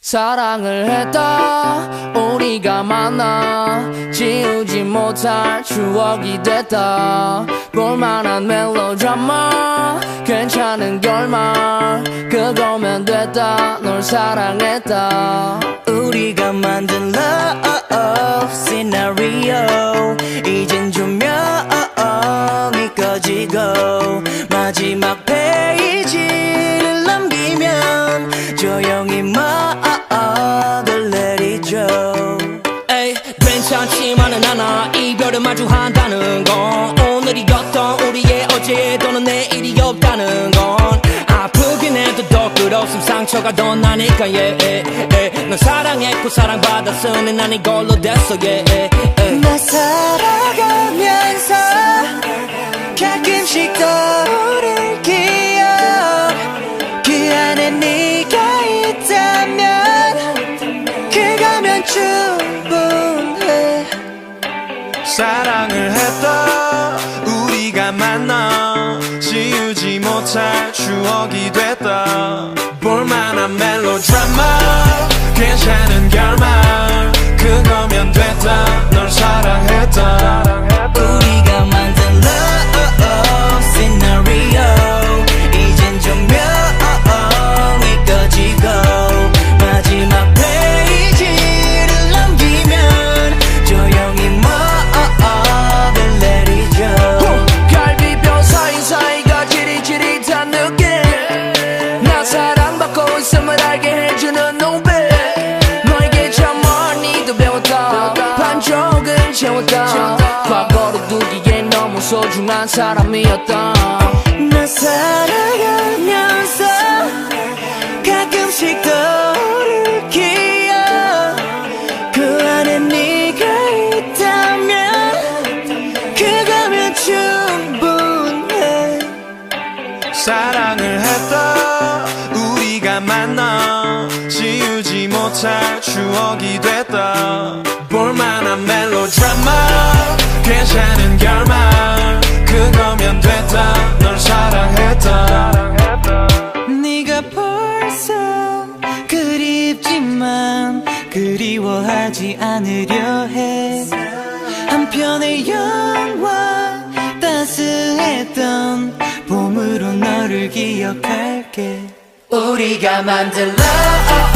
사랑을 했다 우리가 만나 지우지 못할 추억이 됐다 볼만한 멜로드라마 괜찮은 결말 그거면 됐다 널 사랑했다 우리가 만든 love scenario 이젠 조명이 꺼지고 마지막 페이지를 넘기면 조용히 막을 내리죠. 에이 괜찮지만은 않아 이별을 마주한다는 건 오늘이었던 우리의 어제 또는 내일이 없다는 건 아프긴 해도 더 끝없음 상처가 더 나니까 널 사랑했고 사랑받았으니 난 이걸로 됐어 나 살아가면서 가끔씩 떠오를 기억 그 안에 네가 있다면 그거면 충분해. 사랑을 했다 우리가 만나 지우지 못할 추억이 됐다 볼만한 멜로드라마 괜찮은 결말 그거면 됐다 널 사랑했다 우리가 만든 love scenario 이젠 조명이 꺼지고 마지막 페이지를 넘기면 조용히 막을 내리죠. 갈비뼈 사이사이가 지릿지릿한 느낌 나 사랑받고 있음을 알게 해주는 눈빛 너에게 참 많이도 배웠다 반쪽은 채웠다 과거로 두기엔 너무 소중한 사람이었다 나 살아가면서 가끔씩 떠오를 기억 그 안에 네가 있다면 그거면 충분해. 사랑을 했다 우리가 만나 지우지 못할 추억이 됐다 볼만한 멜로드라마 괜찮은 결말 그거면 됐다 널 사랑했다 네가 벌써 그립지만 그리워하지 않으려 해. 한편의 영화 따스했던 봄으로 너를 기억할게. 우리가 만든 love